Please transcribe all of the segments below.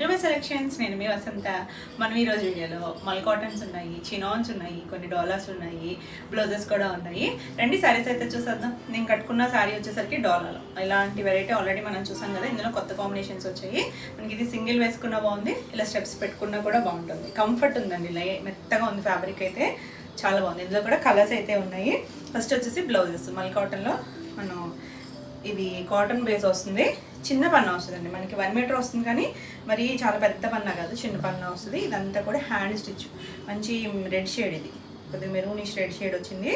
Welcome to my selections. నేను మీ వసంత. మనం ఈరోజు వీడియోలో మల్ కాటన్స్ ఉన్నాయి, చినాన్స్ ఉన్నాయి, కొన్ని డాలర్స్ ఉన్నాయి, బ్లౌజెస్ కూడా ఉన్నాయి. రెండు శారీస్ అయితే చూసేద్దాం. నేను కట్టుకున్న శారీ వచ్చేసరికి డాలర్లో ఇలాంటి వెరైటీ ఆల్రెడీ మనం చూసాం కదా. ఇందులో కొత్త కాంబినేషన్స్ వచ్చాయి. మనకి ఇది సింగిల్ వేసుకున్నా బాగుంది, ఇలా స్టెప్స్ పెట్టుకున్నా కూడా బాగుంటుంది. కంఫర్ట్ ఉందండి, మెత్తగా ఉంది. ఫ్యాబ్రిక్ అయితే చాలా బాగుంది. ఇందులో కూడా కలర్స్ అయితే ఉన్నాయి. ఫస్ట్ వచ్చేసి బ్లౌజెస్ మల్ కాటన్లో మనం ఇది కాటన్ బేస్ వస్తుంది. చిన్న పన్నా వస్తుందండి, మనకి 1 మీటర్ వస్తుంది, కానీ మరి చాలా పెద్ద పన్నా కాదు, చిన్న పన్నా వస్తుంది. ఇదంతా కూడా హ్యాండ్ స్టిచ్, మంచి రెడ్ షేడ్, ఇది కొద్దిగా మెరూనిష్ రెడ్ షేడ్ వచ్చింది.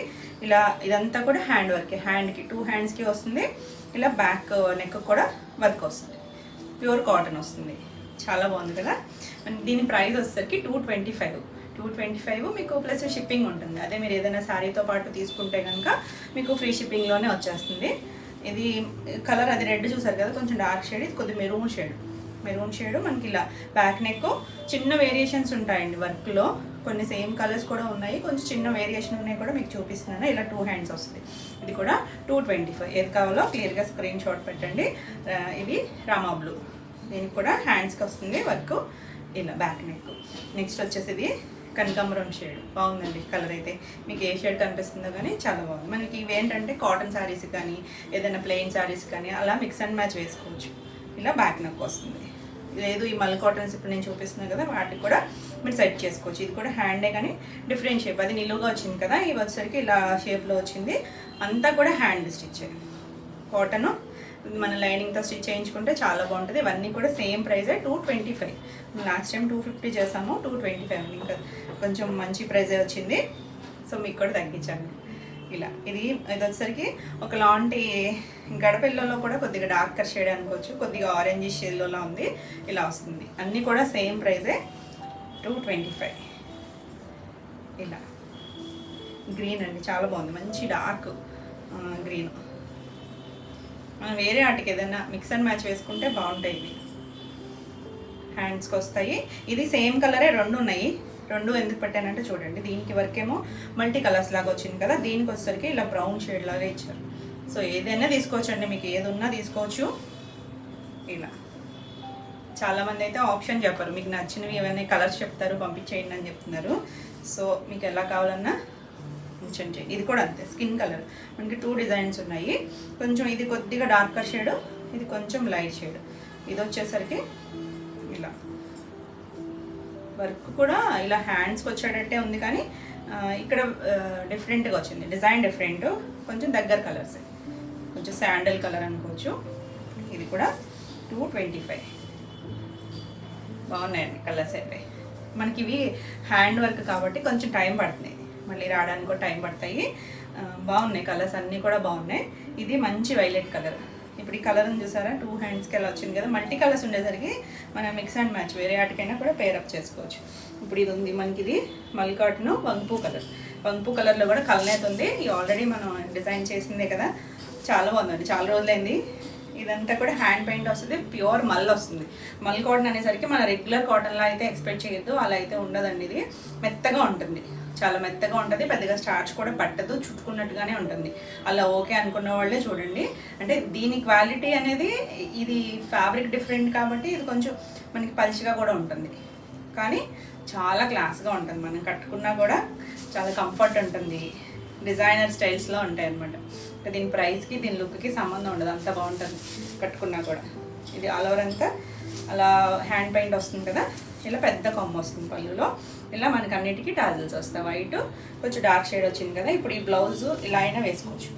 ఇలా ఇదంతా కూడా హ్యాండ్ వర్క్, హ్యాండ్కి 2 హ్యాండ్స్కి వస్తుంది. ఇలా బ్యాక్ నెక్ కూడా వర్క్ వస్తుంది. ప్యూర్ కాటన్ వస్తుంది, చాలా బాగుంది కదా. దీని ప్రైస్ వచ్చేసరికి 225 మీకు ప్లస్ షిప్పింగ్ ఉంటుంది. అదే మీరు ఏదైనా శారీతో పాటు తీసుకుంటే కనుక మీకు ఫ్రీ షిప్పింగ్లోనే వచ్చేస్తుంది. ఇది కలర్ అది రెడ్ చూసారు కదా, కొంచెం డార్క్ షేడ్. ఇది కొద్దిగా మెరూన్ షేడ్. మనకి ఇలా బ్యాక్ నెక్ చిన్న వేరియేషన్స్ ఉంటాయండి వర్క్లో. కొన్ని సేమ్ కలర్స్ కూడా ఉన్నాయి, కొంచెం చిన్న వేరియేషన్ ఉన్నాయి కూడా మీకు చూపిస్తున్నాను. ఇలా 2 హ్యాండ్స్ వస్తుంది. ఇది కూడా 225. ఏది కావాలో క్లియర్గా స్క్రీన్ షాట్ పెట్టండి. ఇది రామా బ్లూ, దీనికి కూడా హ్యాండ్స్కి వస్తుంది వర్క్. ఇలా బ్యాక్ నెక్. నెక్స్ట్ వచ్చేసి ఇది కనకాంబరం షేడ్, బాగుందండి కలర్ అయితే. మీకు ఏ షేడ్ కనిపిస్తుందో కానీ చాలా బాగుంది. మనకి ఇవి ఏంటంటే కాటన్ శారీస్ కానీ ఏదైనా ప్లెయిన్ శారీస్ కానీ అలా మిక్స్ అండ్ మ్యాచ్ వేసుకోవచ్చు. ఇలా బ్యాక్ నెక్ వస్తుంది. లేదు ఈ మల్ కాటన్స్ ఇప్పుడు నేను చూపిస్తున్నాను కదా, వాటికి కూడా మీరు సెట్ చేసుకోవచ్చు. ఇది కూడా హ్యాండే కానీ డిఫరెంట్ షేప్, అది నిలువుగా వచ్చింది కదా, ఇవి వచ్చేసరికి ఇలా షేప్లో వచ్చింది. అంతా కూడా హ్యాండ్ స్టిచ్ కాటను. మన లైనింగ్తో స్టిచ్ చేయించుకుంటే చాలా బాగుంటుంది. ఇవన్నీ కూడా సేమ్ ప్రైజే 225. లాస్ట్ టైం 250 చేసాము, 225 ఇంకా కొంచెం మంచి ప్రైజే వచ్చింది. సో మీకు కూడా తగ్గించాను. ఇలా ఇది వచ్చేసరికి ఒకలాంటి గడపిల్లలో కూడా కొద్దిగా డార్కర్ షేడ్ అనుకోవచ్చు, కొద్దిగా ఆరెంజ్ షేడ్లోలా ఉంది. ఇలా వస్తుంది. అన్నీ కూడా సేమ్ ప్రైజే 225. ఇలా గ్రీన్ అండి, చాలా బాగుంది, మంచి డార్క్ గ్రీన్. మనం వేరే వాటికి ఏదైనా మిక్స్ అండ్ మ్యాచ్ వేసుకుంటే బాగుంటాయి. ఇవి హ్యాండ్స్కి వస్తాయి. ఇది సేమ్ కలరే 2 ఉన్నాయి. 2 ఎందుకు పెట్టానంటే చూడండి, దీనికి వరకేమో మల్టీ కలర్స్ లాగా వచ్చింది కదా, దీనికి వచ్చేసరికి ఇలా బ్రౌన్ షేడ్ లాగా ఇచ్చారు. సో ఏదైనా తీసుకోవచ్చు అండి, మీకు ఏది ఉన్నా తీసుకోవచ్చు. ఇలా చాలామంది అయితే ఆప్షన్ చెప్పరు, మీకు నచ్చినవి ఏమైనా కలర్స్ చెప్తారు, పంపించేయండి అని చెప్తున్నారు. సో మీకు ఎలా కావాలన్నా ఉంచండి. ఇది కూడా అంతే, స్కిన్ కలర్. మనకి 2 డిజైన్స్ ఉన్నాయి. కొంచెం ఇది కొద్దిగా డార్కర్ షేడ్, ఇది కొంచెం లైట్ షేడ్. ఇది వచ్చేసరికి ఇలా వర్క్ కూడా ఇలా హ్యాండ్స్కి వచ్చేటట్టే ఉంది, కానీ ఇక్కడ డిఫరెంట్గా వచ్చింది, డిజైన్ డిఫరెంట్. కొంచెం దగ్గర కలర్స్, కొంచెం శాండల్ కలర్ అనుకోవచ్చు. ఇది కూడా 225. బాగున్నాయండి కలర్స్ అయితే. మనకి ఇవి హ్యాండ్ వర్క్ కాబట్టి కొంచెం టైం పడుతుంది, మళ్ళీ రావడానికి కూడా టైం పడతాయి. బాగున్నాయి కలర్స్, అన్నీ కూడా బాగున్నాయి. ఇది మంచి వైలెట్ కలర్. ఇప్పుడు ఈ కలర్ని చూసారా, 2 హ్యాండ్స్కి ఎలా వచ్చింది కదా. మల్టీ కలర్స్ ఉండేసరికి మనం మిక్స్ అండ్ మ్యాచ్ వేరే వాటికైనా కూడా పేరప్ చేసుకోవచ్చు. ఇప్పుడు ఇది ఉంది మనకి, ఇది మల్ కాటన్ వంపు కలర్. వంపు కలర్లో కూడా కలనేది ఉంది. ఇది ఆల్రెడీ మనం డిజైన్ చేసిందే కదా, చాలా బాగుందండి, చాలా రోజులైంది. ఇదంతా కూడా హ్యాండ్ పెయింట్ వస్తుంది, ప్యూర్ మల్ వస్తుంది. మల్ కాటన్ అనేసరికి మన రెగ్యులర్ కాటన్లో అయితే ఎక్స్పెక్ట్ చేయొద్దు, అలా అయితే ఉండదండి. ఇది మెత్తగా ఉంటుంది, చాలా మెత్తగా ఉంటుంది, పెద్దగా స్టార్చ్ కూడా పట్టదు, చుట్టుకున్నట్టుగానే ఉంటుంది. అలా ఓకే అనుకున్న వాళ్ళే చూడండి. అంటే దీని క్వాలిటీ అనేది, ఇది ఫ్యాబ్రిక్ డిఫరెంట్ కాబట్టి ఇది కొంచెం మనకి పల్చగా కూడా ఉంటుంది, కానీ చాలా క్లాస్గా ఉంటుంది. మనం కట్టుకున్నా కూడా చాలా కంఫర్ట్ ఉంటుంది, డిజైనర్ స్టైల్స్లో ఉంటాయి అన్నమాట. దీని ప్రైస్కి దీని లుక్కి సంబంధం ఉండదు, అంత బాగుంటుంది కట్టుకున్నా కూడా. ఇది ఆల్ ఓవర్ అంతా అలా హ్యాండ్ పెయింట్ వస్తుంది కదా, ఇలా పెద్ద కొమ్మ వస్తుంది పళ్ళులో. ఇలా మనకి అన్నిటికీ టాజిల్స్ వస్తాయి. వైట్ కొంచెం డార్క్ షేడ్ వచ్చింది కదా. ఇప్పుడు ఈ బ్లౌజ్ ఇలా అయినా వేసుకోవచ్చు,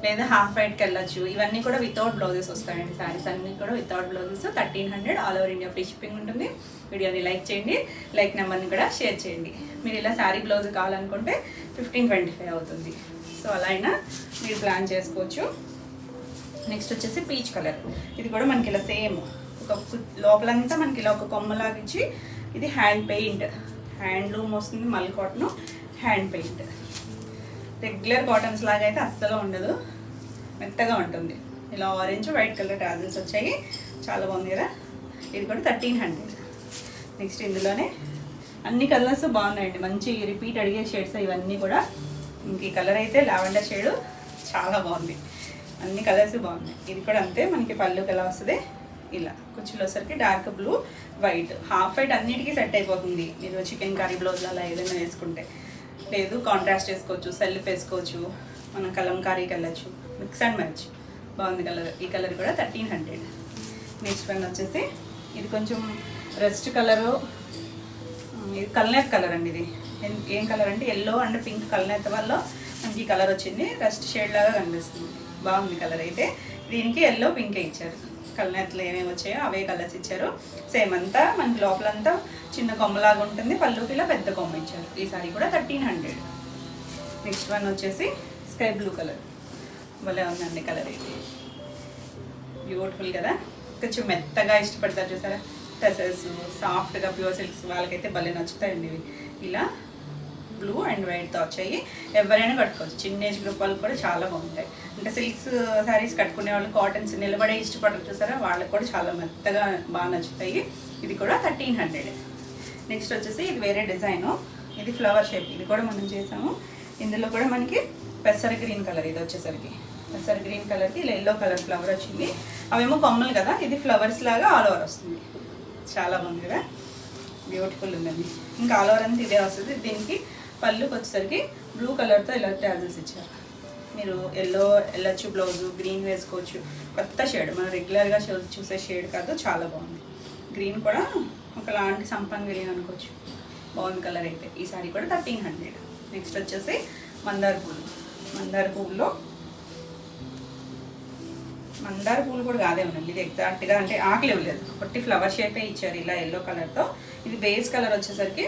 లేదా హాఫ్ వైట్కి వెళ్ళచ్చు. ఇవన్నీ కూడా వితౌట్ బ్లౌజెస్ వస్తాయండి. శారీస్ అన్నీ కూడా without blouses. 1300 all over India free shipping ఉంటుంది. వీడియోని లైక్ చేయండి, లైక్ నెంబర్ని కూడా షేర్ చేయండి. మీరు ఇలా శారీ బ్లౌజ్ కావాలనుకుంటే 1525 అవుతుంది. సో అలా అయినా మీరు ప్లాన్ చేసుకోవచ్చు. నెక్స్ట్ వచ్చేసి పీచ్ కలర్. ఇది కూడా మనకి ఇలా సేమ్ ఒక లోపలంతా మనకి ఇలా ఒక కొమ్మలాగా ఇచ్చి, ఇది హ్యాండ్ పెయింట్, హ్యాండ్లూమ్ వస్తుంది. మల్ cotton hand paint. Regular cottons లాగా అయితే అస్సలు ఉండదు, మెత్తగా ఉంటుంది. ఇలా ఆరెంజ్ వైట్ కలర్ టాజిల్స్ వచ్చాయి, చాలా బాగుంది కదా. ఇది కూడా 1300. నెక్స్ట్ ఇందులోనే అన్ని కలర్స్ బాగున్నాయండి, మంచి రిపీట్ అడిగే షేడ్స్ ఇవన్నీ కూడా. ఇంక ఈ కలర్ అయితే లావెండర్ షేడ్, చాలా బాగుంది. అన్ని కలర్స్ బాగున్నాయి. ఇది కూడా అంతే, మనకి పళ్ళుకి ఎలా వస్తుంది ఇలా కుర్చీలో వచ్చేసరికి dark blue white, half white అన్నిటికీ సెట్ అయిపోతుంది. మీరు చికెన్ కర్రీ బ్లౌజ్ అలా ఏదైనా వేసుకుంటే, లేదు కాంట్రాస్ట్ వేసుకోవచ్చు, సెల్ఫ్ వేసుకోవచ్చు, మనం కలంకారీకి వెళ్ళచ్చు, మిక్స్ అండ్ మ్యాచ్. బాగుంది కలర్. ఈ కలర్ కూడా 1300. నెక్స్ట్ వన్ వచ్చేసి ఇది కొంచెం రెస్ట్ కలరు, ఇది కల్నేత్ కలర్ అండి. ఇది ఏం కలర్ అంటే ఎల్లో అండ్ పింక్ కల్నేత్ వల్ల మనకి ఈ కలర్ వచ్చింది. రెస్ట్ షేడ్ లాగా కనిపిస్తుంది. బాగుంది కలర్ అయితే. దీనికి ఎల్లో పింకే ఇచ్చారు. కల్నేత్లో ఏమేమి వచ్చాయో అవే కలర్స్ ఇచ్చారు. సేమ్ అంతా మనకి లోపలంతా చిన్న కొమ్మలాగా ఉంటుంది, పళ్ళుకి ఇలా పెద్ద కొమ్మ ఇచ్చారు. ఈ సారీ కూడా 1300. నెక్స్ట్ వన్ వచ్చేసి స్కై బ్లూ కలర్. భలే ఉందండి కలర్ ఇది, బ్యూటిఫుల్ కదా. కొంచెం మెత్తగా ఇష్టపడతారు చూసారా, టెసల్స్ సాఫ్ట్గా ప్యూర్ సిల్క్స్ వాళ్ళకైతే భలే నచ్చుతాయండి ఇవి. ఇలా బ్లూ అండ్ వైట్తో వచ్చాయి. ఎవరైనా కట్టుకోవచ్చు, చిన్న ఏజ్ గ్రూప్ వాళ్ళకి కూడా చాలా బాగుంటాయి. అంటే సిల్క్స్ శారీస్ కట్టుకునే వాళ్ళు, కాటన్స్ నిలబడే ఇష్టపడరు చూసారా, వాళ్ళకి కూడా చాలా మెత్తగా బాగా నచ్చుతాయి. ఇది కూడా 1300. నెక్స్ట్ వచ్చేసి ఇది వేరే డిజైను, ఇది ఫ్లవర్ షేప్. ఇది కూడా మనం చేసాము. ఇందులో కూడా మనకి పెసర గ్రీన్ కలర్. ఇది వచ్చేసరికి పెసర గ్రీన్ కలర్కి ఇలా ఎల్లో కలర్ ఫ్లవర్ వచ్చింది. అవేమో కొమ్మలు కదా, ఇది ఫ్లవర్స్ లాగా ఆల్ ఓవర్ వస్తుంది. చాలా బాగుంది కదా, బ్యూటిఫుల్ ఉందండి. ఇంకా ఆల్ ఓవర్ అంతా ఇదే వస్తుంది. దీనికి పళ్ళుకి వచ్చేసరికి బ్లూ కలర్తో ఇలా ట్యాజల్స్ ఇచ్చారు. మీరు ఎల్లో వెళ్ళచ్చు, బ్లౌజు గ్రీన్ వేసుకోవచ్చు. కొత్త షేడ్, మనం రెగ్యులర్గా చూసే షేడ్ కాదు, చాలా బాగుంది. గ్రీన్ కూడా ఒకలాంటి సంపంగి గ్రీన్ అనుకోవచ్చు. బాగుంది కలర్ అయితే. ఈ సారీ కూడా 1300. నెక్స్ట్ వచ్చేసి మందార పూలు. మందార పూల్లో మందార పూలు కూడా కాదే ఉందండి. ఇది ఎగ్జాక్ట్గా అంటే ఆకులు ఇవ్వలేదు, పొట్టి ఫ్లవర్ షేపే ఇచ్చారు ఇలా ఎల్లో కలర్తో. ఇది బేస్ కలర్ వచ్చేసరికి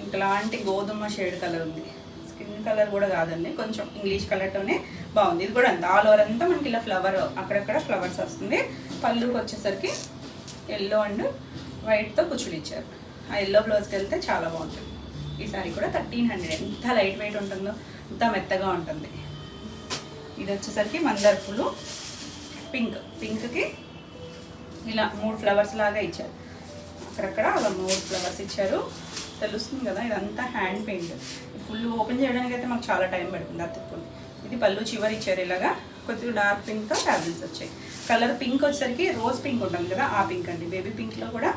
ఇంకలాంటి గోధుమ షేడ్ కలర్ ఉంది. స్కిన్ కలర్ కూడా కాదండి, కొంచెం ఇంగ్లీష్ కలర్తోనే బాగుంది. ఇది కూడా అంత ఆల్ ఓవర్ అంతా మనకి ఇలా ఫ్లవర్, అక్కడక్కడ ఫ్లవర్స్ వస్తుంది. పళ్ళుకి వచ్చేసరికి ఎల్లో అండ్ వైట్తో కుచ్చులు ఇచ్చారు. ఆ ఎల్లో బ్లౌజ్కి వెళ్తే చాలా బాగుంటుంది. ఈ సారీ కూడా 1300. ఎంత లైట్ వెయిట్ ఉంటుందో, ఎంత మెత్తగా ఉంటుంది. ఇది వచ్చేసరికి మందార పూలు పింక్. పింక్కి ఇలా 3 ఫ్లవర్స్ లాగా ఇచ్చారు. అక్కడక్కడ అలా 3 ఫ్లవర్స్ ఇచ్చారు. తెలుస్తుంది కదా, ఇదంతా హ్యాండ్ పెయింట్. ఫుల్ ఓపెన్ చేయడానికి అయితే మాకు చాలా టైం పడుతుంది అతుక్కుని. ఇది పళ్ళు చివరి ఇచ్చారు ఇలాగా. కొద్దిగా డార్క్ పింక్తో ట్యాబ్లెట్స్ వచ్చాయి. కలర్ పింక్ వచ్చేసరికి రోజ్ పింక్ ఉంటుంది కదా, ఆ పింక్ అండి. బేబీ పింక్లో కూడా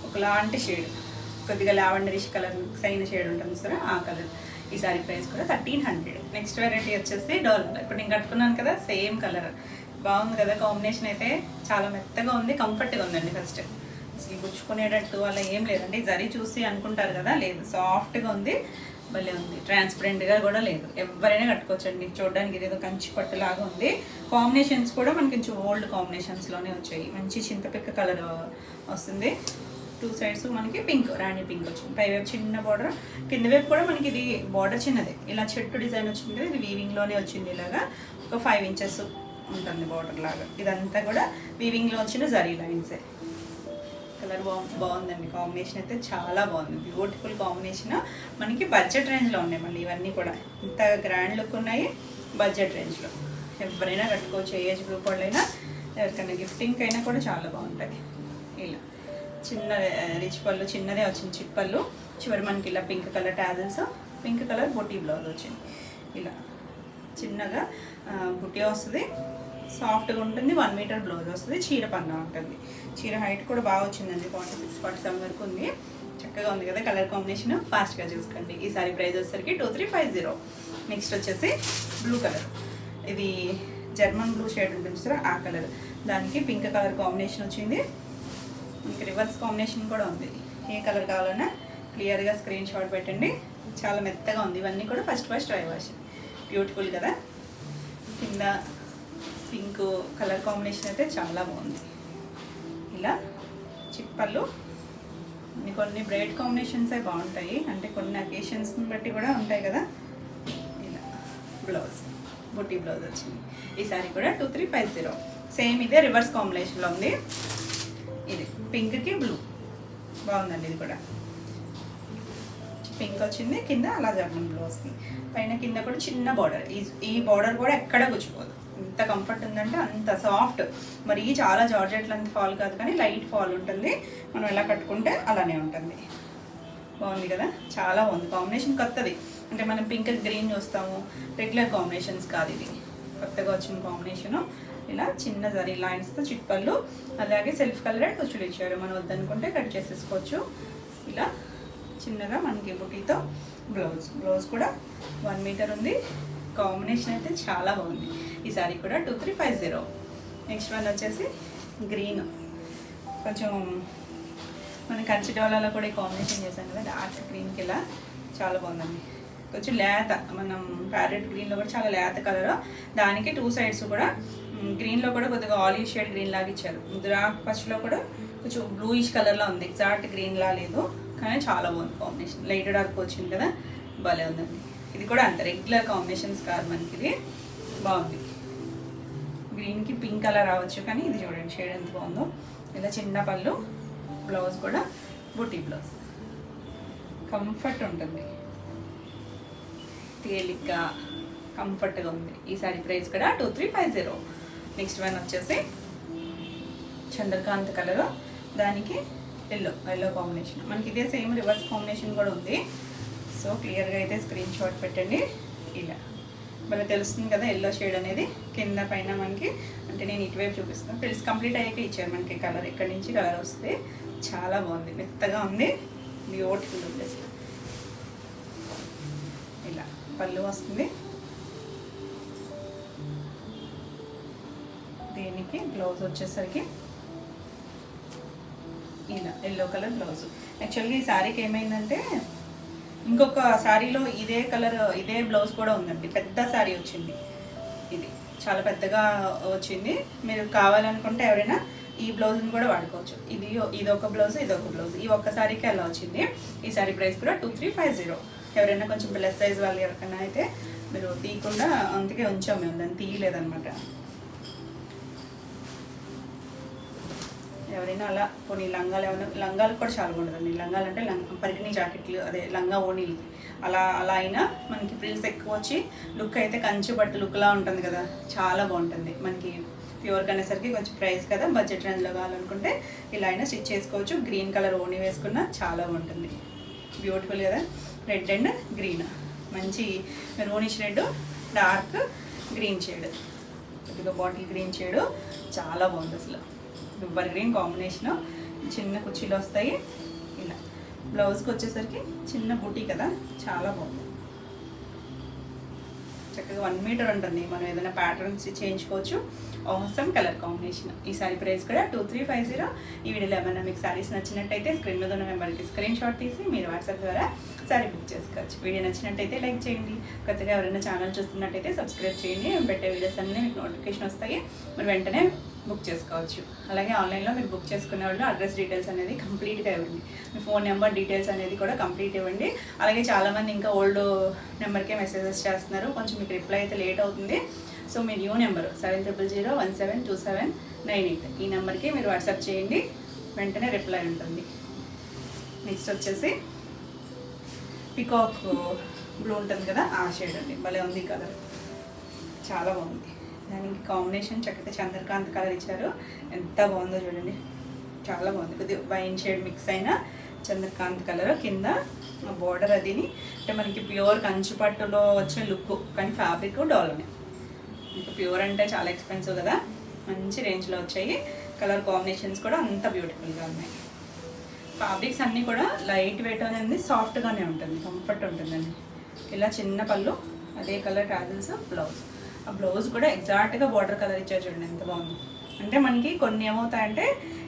ఒకలాంటి షేడ్, కొద్దిగా లావెండరిష్ కలర్ మిక్స్ అయిన షేడ్ ఉంటుంది సరే, ఆ కలర్. ఈ సారీ ప్రైస్ కూడా 1300. నెక్స్ట్ వెరైటీ వచ్చేసి డోలా. ఇప్పుడు నేను కట్టుకున్నాను కదా, సేమ్ కలర్. బాగుంది కదా, కాంబినేషన్ అయితే చాలా మెత్తగా ఉంది, కంఫర్ట్గా ఉందండి. ఫస్ట్ అసలు గుచ్చుకునేటట్టు అలా ఏం లేదండి. జరీ చూసి అనుకుంటారు కదా, లేదు, సాఫ్ట్గా ఉంది, భలే ఉంది. ట్రాన్స్పరెంట్గా కూడా లేదు, ఎవరైనా కట్టుకోవచ్చండి. చూడడానికి ఇదేదో కంచి పట్టులాగా ఉంది. కాంబినేషన్స్ కూడా మనకి కొంచెం ఓల్డ్ కాంబినేషన్స్లోనే వచ్చాయి. మంచి చింతపిక్క కలర్ వస్తుంది. 2 సైడ్స్ మనకి పింక్, రాణి పింక్ వచ్చింది. పైవైపు చిన్న బార్డర్, కింద వైపు కూడా మనకి ఇది బార్డర్ చిన్నదే. ఇలా చెట్టు డిజైన్ వచ్చింది కదా, ఇది వీవింగ్లోనే వచ్చింది. ఇలాగా ఒక 5 ఇంచెస్ ఉంటుంది బార్డర్ లాగా. ఇదంతా కూడా వీవింగ్లో వచ్చిన జరీ లైన్సే. కలర్ బాగుందండి. కాంబినేషన్ అయితే చాలా బాగుంది, బ్యూటిఫుల్ కాంబినేషన్. మనకి బడ్జెట్ రేంజ్లో ఉన్నాయి మళ్ళీ ఇవన్నీ కూడా. ఇంత గ్రాండ్ లుక్ ఉన్నాయి బడ్జెట్ రేంజ్లో. ఎవరైనా కట్టుకోవచ్చు, ఏజ్ గ్రూప్ వాళ్ళైనా, ఎవరికైనా గిఫ్టింగ్ అయినా కూడా చాలా బాగుంటాయి. ఇలా చిన్న రిచ్ పళ్ళు, చిన్నదే వచ్చింది చిప్పళ్ళు. చివరి మనకి ఇలా pink colour tassels, pink colour బొటీ బ్లౌజ్ వచ్చింది. ఇలా చిన్నగా బుట్టి వస్తుంది, సాఫ్ట్గా ఉంటుంది. 1 మీటర్ బ్లౌజ్ వస్తుంది. చీర పన్నా ఉంటుంది. చీర హైట్ కూడా బాగా వచ్చిందండి, 46-47 వరకు ఉంది. చక్కగా ఉంది కదా కలర్ కాంబినేషన్. ఫాస్ట్గా చూసుకోండి. ఈ సారీ ప్రైస్ వచ్చేసరికి 2350. నెక్స్ట్ వచ్చేసి బ్లూ కలర్. ఇది జర్మన్ బ్లూ షేడ్ ఉంటుంది సార్, ఆ కలర్. దానికి పింక్ కలర్ కాంబినేషన్ వచ్చింది. మీకు రివర్స్ కాంబినేషన్ కూడా ఉంది. ఏ కలర్ కావాలన్నా క్లియర్గా స్క్రీన్ షాట్ పెట్టండి. చాలా మెత్తగా ఉంది. ఇవన్నీ కూడా ఫస్ట్ డ్రై వాష్. బ్యూటిఫుల్ కదా. కింద పింక్ కలర్ కాంబినేషన్ అయితే చాలా బాగుంది. ఇలా చిప్పళ్ళు కొన్ని బ్రైట్ కాంబినేషన్స్ అవి బాగుంటాయి, అంటే కొన్ని అకేషన్స్ని బట్టి కూడా ఉంటాయి కదా. ఇలా బ్లౌజ్, బుట్టి బ్లౌజ్ వచ్చింది. ఈ సారీ కూడా 2350. సేమ్ ఇదే రివర్స్ కాంబినేషన్లో ఉంది. ఇది పింక్కి బ్లూ బాగుందండి. ఇది కూడా పింక్ వచ్చింది, కింద అలా జర్మన్ బ్లూ వస్తుంది. పైన కింద కూడా చిన్న బార్డర్. ఈ బార్డర్ కూడా ఎక్కడ గుచ్చిపోదు. ఎంత కంఫర్ట్ ఉందంటే అంత సాఫ్ట్. మరి చాలా జార్జెట్ లాంటి ఫాల్ కాదు, కానీ లైట్ ఫాల్ ఉంటుంది. మనం ఎలా కట్టుకుంటే అలానే ఉంటుంది. బాగుంది కదా, చాలా బాగుంది. కాంబినేషన్ కొత్తది, అంటే మనం పింక్ గ్రీన్ చూస్తాము, రెగ్యులర్ కాంబినేషన్స్ కాదు, ఇది కొత్తగా వచ్చిన కాంబినేషను. ఇలా చిన్న జరీ లైన్స్తో చిట్పళ్ళు, అలాగే సెల్ఫ్ కలర్ కుచ్చులు ఇచ్చారు. మనం వద్దనుకుంటే కట్ చేసేసుకోవచ్చు. ఇలా చిన్నగా మనకి బుటీతో బ్లౌజ్ కూడా 1 మీటర్ ఉంది. కాంబినేషన్ అయితే చాలా బాగుంది. ఈ సారీ కూడా 2350. నెక్స్ట్ వన్ వచ్చేసి గ్రీన్, కొంచెం మన కంచి డోలాలో కూడా ఈ కాంబినేషన్ చేశాం కదా, డార్క్ గ్రీన్కి ఇలా చాలా బాగుందండి. కొంచెం లేత, మనం ప్యారెట్ గ్రీన్లో కూడా చాలా లేత కలర్, దానికి 2 సైడ్స్ కూడా గ్రీన్లో కూడా కొద్దిగా ఆలివ్ షేడ్ గ్రీన్ లాగా ఇచ్చారు. ద్రాక్ష పచ్చిలో కూడా కొంచెం బ్లూయిష్ కలర్లో ఉంది, ఎగ్జాక్ట్ గ్రీన్లా లేదు, కానీ చాలా బాగుంది కాంబినేషన్. లైట్ డార్క్ వచ్చింది కదా, భలే ఉందండి. ఇది కూడా అంత రెగ్యులర్ కాంబినేషన్స్ కాదు మనకి, ఇది బాగుంది. గ్రీన్కి పింక్ కలర్ రావచ్చు, కానీ ఇది చూడండి షేడ్ ఎంత బాగుందో. ఇలా చిన్న పళ్ళు, బ్లౌజ్ కూడా బుటీ బ్లౌజ్, కంఫర్ట్ ఉంటుంది, తేలిగ్గా కంఫర్ట్గా ఉంది. ఈ సారీ ప్రైస్ కూడా 2350. నెక్స్ట్ వన్ వచ్చేసి చంద్రకాంత్ కలర్, దానికి ఎల్లో కాంబినేషన్. మనకి ఇదే సేమ్ రివర్స్ కాంబినేషన్ కూడా ఉంది. సో క్లియర్గా అయితే స్క్రీన్ షాట్ పెట్టండి. ఇలా మళ్ళీ తెలుస్తుంది కదా ఎల్లో షేడ్ అనేది కింద పైన మనకి, అంటే నేను ఇటువైపు చూపిస్తాను. ప్రిల్స్ కంప్లీట్ అయ్యాక ఇచ్చారు మనకి కలర్, ఇక్కడి నుంచి కలర్ వస్తుంది. చాలా బాగుంది, మెత్తగా ఉంది, బ్యూటిఫుల్ ఉంది. ఇలా పళ్ళు వస్తుంది, దీనికి బ్లౌజ్ వచ్చేసరికి ఇలా ఎల్లో కలర్ బ్లౌజ్. యాక్చువల్గా ఈ శారీకి ఏమైందంటే ఇంకొక శారీలో ఇదే కలర్ ఇదే బ్లౌజ్ కూడా ఉందండి, పెద్ద శారీ వచ్చింది, ఇది చాలా పెద్దగా వచ్చింది. మీరు కావాలనుకుంటే ఎవరైనా ఈ బ్లౌజ్ని కూడా వాడుకోవచ్చు. ఇదొక బ్లౌజ్, ఇదొక బ్లౌజ్, ఈ ఒక్క శారీకి అలా వచ్చింది. ఈ శారీ ప్రైస్ కూడా 2350. ఎవరైనా కొంచెం ప్లస్ సైజ్ వాళ్ళు ఎవరికైనా అయితే మీరు తీయకుండా, అందుకే ఉంచాము మేము, దాన్ని తీయలేదన్నమాట. ఎవరైనా అలా కొన్ని లంగాలు, ఏమైనా లంగాలు కూడా చాలా బాగుంటుందండి. లంగాలు అంటే పరికిణీ జాకెట్లు, అదే లంగా ఓణీలు, అలా అయినా మనకి ఫ్రిల్స్ ఎక్కువ వచ్చి లుక్ అయితే కంచి బట్టు లుక్లా ఉంటుంది కదా, చాలా బాగుంటుంది. మనకి ప్యూర్ అనేసరికి కొంచెం ప్రైస్ కదా, బడ్జెట్ రేంజ్లో కావాలనుకుంటే ఇలా అయినా స్టిచ్ చేసుకోవచ్చు. గ్రీన్ కలర్ ఓణీ వేసుకున్నా చాలా బాగుంటుంది, బ్యూటిఫుల్ కదా. రెడ్ అండ్ గ్రీన్, మంచి maroonish red, dark green shade, కొద్దిగా బాటిల్ గ్రీన్ షేడ్, చాలా బాగుంది అసలు. దుబ్బర్ గ్రీన్ కాంబినేషను, చిన్న కుర్చీలు వస్తాయి. ఇలా బ్లౌజ్కి వచ్చేసరికి చిన్న బూటీ కదా, చాలా బాగుంది. చక్కగా 1 మీటర్ ఉంటుంది, మనం ఏదైనా ప్యాటర్న్స్ చేయించుకోవచ్చు. Awesome colour combination. ఈ సారీ ప్రైస్ కూడా 2350. ఈ వీడియోలో ఏమైనా మీకు సారీస్ నచ్చినట్టయితే స్క్రీన్ మీద ఉన్న నెంబర్కి స్క్రీన్ షాట్ తీసి మీరు వాట్సాప్ ద్వారా సారీ బుక్ చేసుకోవచ్చు. వీడియో నచ్చినట్టయితే లైక్ చేయండి. కొత్తగా ఎవరైనా ఛానల్ చూస్తున్నట్టయితే సబ్స్క్రైబ్ చేయండి. మేము పెట్టే వీడియోస్ అన్నీ మీకు నోటిఫికేషన్ వస్తాయి, మీరు వెంటనే బుక్ చేసుకోవచ్చు. అలాగే ఆన్లైన్లో మీరు బుక్ చేసుకునే వాళ్ళు అడ్రస్ డీటెయిల్స్ అనేది కంప్లీట్గా ఇవ్వండి, మీ ఫోన్ నెంబర్ డీటెయిల్స్ అనేది కూడా కంప్లీట్ ఇవ్వండి. అలాగే చాలామంది ఇంకా ఓల్డ్ నెంబర్కే మెసేజెస్ చేస్తున్నారు, కొంచెం మీకు రిప్లై అయితే లేట్ అవుతుంది. సో మీ న్యూ నెంబర్ 7000172798 ఈ నెంబర్కి మీరు వాట్సాప్ చేయండి, వెంటనే రిప్లై ఉంటుంది. నెక్స్ట్ వచ్చేసి పికాక్ బ్లూ ఉంటుంది కదా, ఆ షేడ్ అండి, భలే ఉంది కలర్, చాలా బాగుంది. దానికి కాంబినేషన్ చక్కగా చంద్రకాంత్ కలర్ ఇచ్చారు, ఎంత బాగుందో చూడండి, చాలా బాగుంది. కొద్దిగా వైన్ షేడ్ మిక్స్ అయిన చంద్రకాంత్ కలర్, కింద బోర్డర్ అదిని, అంటే మనకి ప్యూర్ కంచి పట్టులో వచ్చే లుక్, కానీ ఫ్యాబ్రిక్ డోలనే. ఇంకా ప్యూర్ అంటే చాలా ఎక్స్పెన్సివ్ కదా, మంచి రేంజ్లో వచ్చాయి. కలర్ కాంబినేషన్స్ కూడా అంత బ్యూటిఫుల్గా ఉన్నాయి. ఫ్యాబ్రిక్స్ అన్నీ కూడా లైట్ వెయిట్ అనేది సాఫ్ట్గానే ఉంటుంది, కంఫర్ట్ ఉంటుందండి. ఇలా చిన్న పళ్ళు, అదే కలర్ టాజిల్స్, బ్లౌజ్. ఆ బ్లౌజ్ కూడా ఎగ్జాక్ట్గా బార్డర్ కలర్ ఇచ్చారు చూడండి, ఎంత బాగుంది. అంటే మనకి కొన్ని ఏమవుతాయంటే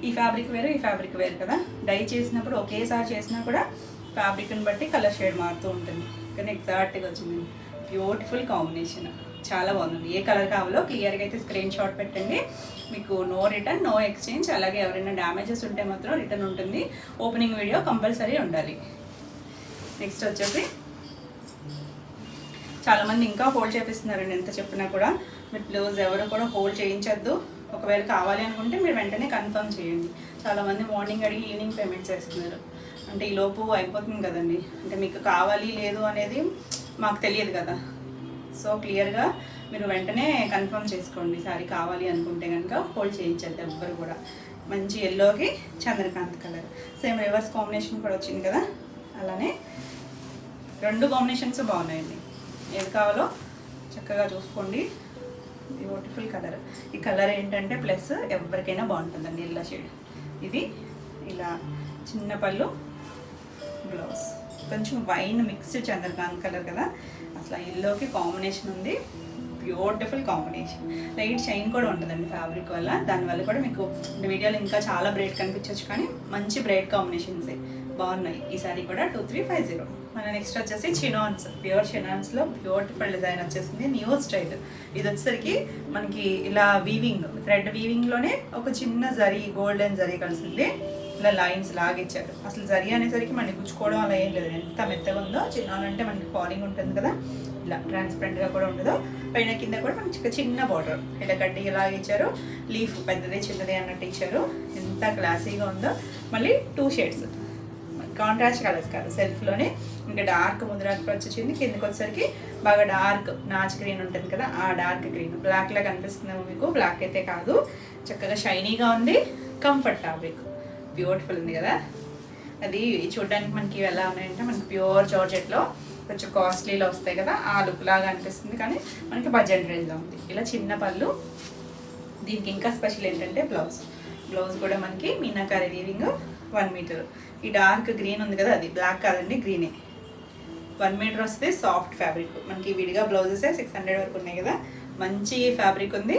ఈ ఫ్యాబ్రిక్ వేరు, ఈ ఫ్యాబ్రిక్ వేరు కదా, డై చేసినప్పుడు ఒకేసారి చేసినా కూడా ఫ్యాబ్రిక్ని బట్టి కలర్ షేడ్ మారుతూ ఉంటుంది. కానీ ఎగ్జాక్ట్గా వచ్చింది, బ్యూటిఫుల్ కాంబినేషన్, చాలా బాగుంది. ఏ కలర్ కావాలో క్లియర్గా అయితే స్క్రీన్ షాట్ పెట్టండి. మీకు నో రిటర్న్, నో ఎక్స్చేంజ్. అలాగే ఎవరైనా డ్యామేజెస్ ఉంటే మాత్రం రిటర్న్ ఉంటుంది. ఓపెనింగ్ వీడియో కంపల్సరీ ఉండాలి. నెక్స్ట్ వచ్చేసి చాలామంది ఇంకా హోల్డ్ చేపిస్తున్నారండి, ఎంత చెప్పినా కూడా. మీరు బ్లౌజ్ ఎవరు కూడా హోల్డ్ చేయించద్దు. ఒకవేళ కావాలి అనుకుంటే మీరు వెంటనే కన్ఫర్మ్ చేయండి. చాలామంది మార్నింగ్ అడిగి ఈవినింగ్ పేమెంట్ చేస్తున్నారు, అంటే ఈ లోపు అయిపోతుంది కదండి. అంటే మీకు కావాలి లేదు అనేది మాకు తెలియదు కదా. సో క్లియర్గా మీరు వెంటనే కన్ఫర్మ్ చేసుకోండి. సారీ కావాలి అనుకుంటే కనుక హోల్డ్ చేయించద్దు ఎవ్వరు కూడా. మంచి ఎల్లోకి Chandrakant colour, same reverse combination కూడా వచ్చింది కదా, అలానే 2 కాంబినేషన్స్ బాగున్నాయండి. ఏది కావాలో చక్కగా చూసుకోండి. Beautiful colour. ఈ కలర్ ఏంటంటే ప్లస్ ఎవరికైనా బాగుంటుందండి. ఎల్లో షేడ్ ఇది. ఇలా చిన్న పళ్ళు, బ్లౌజ్ కొంచెం వైన్ మిక్స్డ్ చంద్రకాంత్ కలర్ కదా, అసలు ఎల్లోకి కాంబినేషన్ ఉంది. Beautiful combination. లైట్ షైన్ కూడా ఉంటుందండి ఫ్యాబ్రిక్ వల్ల. దానివల్ల కూడా మీకు వీడియోలో ఇంకా చాలా బ్రైట్ కనిపించవచ్చు, కానీ మంచి బ్రైట్ కాంబినేషన్సే బాగున్నాయి. ఈ సారీ కూడా 2350. మన నెక్స్ట్ వచ్చేసి చినాన్స్. ప్యూర్ చినాన్స్లో బ్యూటిఫుల్ డిజైన్ వచ్చేసింది. New style. ఇది వచ్చేసరికి మనకి ఇలా వీవింగ్, థ్రెడ్ వీవింగ్లోనే ఒక చిన్న జరీ, గోల్డెన్ జరీ కలిసింది. ఇలా లైన్స్ లాగిచ్చారు. అసలు జరీ అనేసరికి మనకి గుచ్చుకోవడం అలా ఏం లేదు. ఎంత మెత్తగా ఉందో. చిన్నాన్ అంటే మనకి ఫాలింగ్ ఉంటుంది కదా, ఇలా ట్రాన్స్పరెంట్గా కూడా ఉండదు. పైన కింద కూడా మనకి చిన్న బార్డర్ ఇలా కట్టి ఇలా ఇచ్చారు. లీఫ్ పెద్దది చిన్నది అన్నట్టు ఇచ్చారు. ఎంత క్లాసీగా ఉందో. మళ్ళీ 2 షేడ్స్, కాంట్రాస్ట్ కలర్స్ కాదు, సెల్ఫ్లోనే. ఇంకా డార్క్ ముద్రాకు వచ్చింది. కిందకి వచ్చేసరికి బాగా డార్క్ నాచ్ గ్రీన్ ఉంటుంది కదా, ఆ డార్క్ గ్రీన్. బ్లాక్లా కనిపిస్తుందేమో మీకు, బ్లాక్ అయితే కాదు. చక్కగా షైనీగా ఉంది. కంఫర్ట్ ఫ్యాబ్రిక్ బ్యూటిఫుల్ ఉంది కదా. అది చూడడానికి మనకి ఎలా ఉన్నాయంటే మనకి ప్యూర్ జార్జెట్లో కొంచెం కాస్ట్లీలో వస్తాయి కదా, ఆ లుక్ లాగా అనిపిస్తుంది. కానీ మనకి బడ్జెట్ రేంజ్లో ఉంది. ఇలా చిన్న పళ్ళు. దీనికి ఇంకా స్పెషల్ ఏంటంటే బ్లౌజ్ కూడా మనకి మీనాకారి వీవింగ్ 1 మీటర్. ఈ డార్క్ గ్రీన్ ఉంది కదా, అది బ్లాక్ కాదండి, గ్రీనే. 1 మీటర్ వస్తే సాఫ్ట్ ఫ్యాబ్రిక్. మనకి విడిగా బ్లౌజెస్ 600 వరకు ఉన్నాయి కదా, మంచి ఫ్యాబ్రిక్ ఉంది.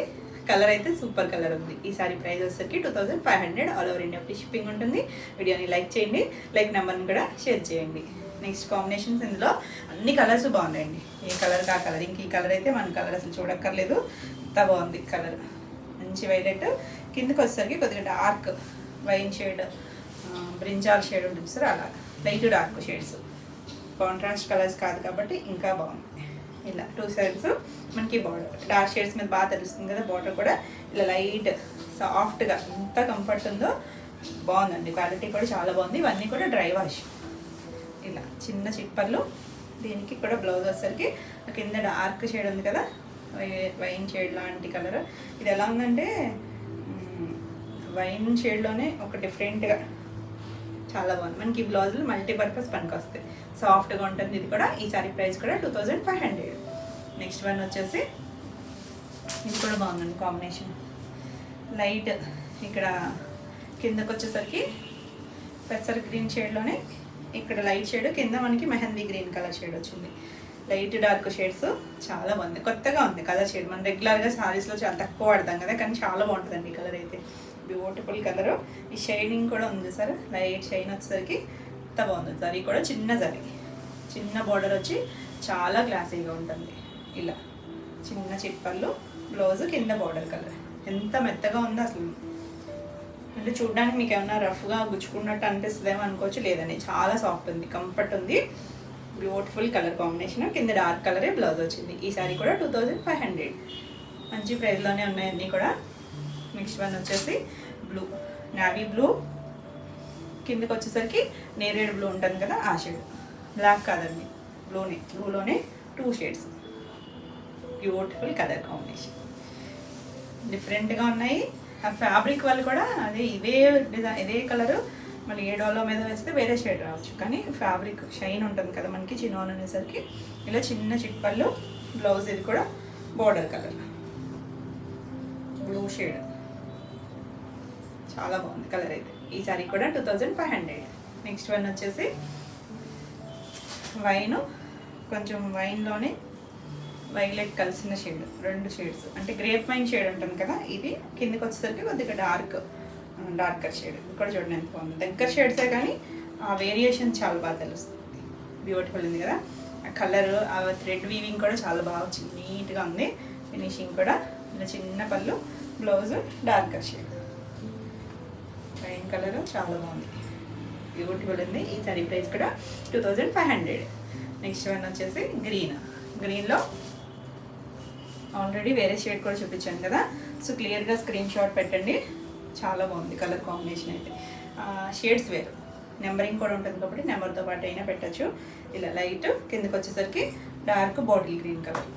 కలర్ అయితే సూపర్ కలర్ ఉంది. ఈ సారీ ప్రైస్ వచ్చేసరికి 2500. All over India free shipping ఉంటుంది. వీడియోని లైక్ చేయండి, లైక్ నెంబర్ని కూడా షేర్ చేయండి. నెక్స్ట్ కాంబినేషన్స్ ఇందులో అన్ని కలర్స్ బాగున్నాయండి. ఏ కలర్ కా కలర్. ఇంక ఈ కలర్ అయితే మన కలర్ అసలు చూడక్కర్లేదు, అంత బాగుంది కలర్. మంచి వైలెట్. కిందకి వచ్చేసరికి కొద్దిగా dark wine shade, brinjal shade ఉంటుంది సార్, అలా light dark shades. Contrast colours కాదు కాబట్టి ఇంకా బాగుంది. ఇలా 2 సైడ్స్ మనకి బార్డర్ డార్క్ షేడ్స్ మీద బాగా తెలుస్తుంది కదా. బార్డర్ కూడా ఇలా లైట్ సాఫ్ట్గా ఎంత కంఫర్ట్ ఉందో. బాగుందండి, క్వాలిటీ కూడా చాలా బాగుంది. ఇవన్నీ కూడా డ్రై వాష్. ఇలా చిన్న చిప్పర్లు. దీనికి కూడా బ్లౌజ్ వచ్చేసరికి కింద డార్క్ షేడ్ ఉంది కదా, వైన్ షేడ్ లాంటి కలర్. ఇది ఎలా ఉందంటే వైన్ షేడ్లోనే ఒక డిఫరెంట్గా చాలా బాగుంది. మనకి ఈ బ్లౌజులు మల్టీపర్పస్ పనికి వస్తాయి. సాఫ్ట్గా ఉంటుంది ఇది కూడా. ఈ సారీ ప్రైస్ కూడా 2500. నెక్స్ట్ వన్ వచ్చేసి ఇది కూడా బాగుందండి కాంబినేషన్. లైట్ ఇక్కడ కిందకు వచ్చేసరికి పెసర్ గ్రీన్ షేడ్లోనే ఇక్కడ లైట్ షేడ్, కింద మనకి మెహందీ గ్రీన్ కలర్ షేడ్ వచ్చింది. లైట్ డార్క్ షేడ్స్ చాలా బాగుంది. కొత్తగా ఉంది కలర్ షేడ్. మనం రెగ్యులర్గా శారీస్లో చాలా తక్కువ వాడతాం కదా, కానీ చాలా బాగుంటుందండి ఈ కలర్ అయితే. Beautiful colour. ఈ షైనింగ్ కూడా ఉంది సార్, లైట్ షైన్ వచ్చేసరికి ఎంత బాగుంది. జరీ కూడా చిన్న జరీ, చిన్న బార్డర్ వచ్చి చాలా క్లాసీగా ఉంటుంది. ఇలా చిన్న చిప్పళ్ళు, బ్లౌజ్ కింద బార్డర్ కలర్. ఎంత మెత్తగా ఉందో అసలు. అంటే చూడడానికి మీకు ఏమన్నా రఫ్గా గుచ్చుకున్నట్టు అనిపిస్తుందేమో అనుకోవచ్చు, లేదండి చాలా సాఫ్ట్ ఉంది, కంఫర్ట్ ఉంది. Beautiful colour combination. కింద డార్క్ కలరే బ్లౌజ్ వచ్చింది. ఈ సారీ కూడా 2500. మంచి ప్రైస్లోనే ఉన్నాయి అన్నీ కూడా. నెక్స్ట్ వన్ వచ్చేసి బ్లూ, నావీ బ్లూ. కిందకి వచ్చేసరికి నేరేడ్ బ్లూ ఉంటుంది కదా, ఆ షేడ్. బ్లాక్ కాదండి, బ్లూలోనే 2 షేడ్స్. Beautiful colour combination. డిఫరెంట్గా ఉన్నాయి. ఆ ఫ్యాబ్రిక్ వాళ్ళు కూడా అదే ఇదే డిజైన్, ఇదే కలరు మళ్ళీ ఏ డాలో మీద వేస్తే వేరే షేడ్ రావచ్చు, కానీ ఫ్యాబ్రిక్ షైన్ ఉంటుంది కదా మనకి. చిన్నోన్ అనేసరికి ఇలా చిన్న చిప్పళ్ళు. బ్లౌజ్ ఇది కూడా బోర్డర్ కలర్ బ్లూ షేడ్. చాలా బాగుంది కలర్ అయితే. ఈ సారీ కూడా 2500. నెక్స్ట్ వన్ వచ్చేసి వైన్, కొంచెం వైన్లోనే వైలెట్ కలిసిన షేడ్. 2 షేడ్స్ అంటే గ్రేప్ వైన్ షేడ్ ఉంటుంది కదా, ఇది కిందకి వచ్చేసరికి కొద్దిగా డార్కర్ షేడ్. ఇక్కడ చూడండి ఎంత బాగుంది. దగ్గర షేడ్సే కానీ ఆ వేరియేషన్ చాలా బాగా తెలుస్తుంది. బ్యూటిఫుల్ ఉంది కదా ఆ కలర్. ఆ థ్రెడ్ వీవింగ్ కూడా చాలా బాగా వచ్చింది, నీట్గా ఉంది. ఫినిషింగ్ కూడా ఇలా చిన్న పళ్ళు, blouse darker shade. Wine colour చాలా బాగుంది, బ్యూటిఫుల్ ఉంది. ఈ సారీ ప్రైస్ కూడా 2500. నెక్స్ట్ వన్ వచ్చేసి గ్రీన్లో ఆల్రెడీ వేరే షేడ్ కూడా చూపించాను కదా, సో క్లియర్గా స్క్రీన్ షాట్ పెట్టండి. చాలా బాగుంది కలర్ కాంబినేషన్ అయితే. షేడ్స్ వేరు, నెంబరింగ్ కూడా ఉంటుంది కాబట్టి నెంబర్తో పాటు అయినా పెట్టచ్చు. ఇలా లైట్, కిందకి వచ్చేసరికి డార్క్ బాటిల్ గ్రీన్ కలర్.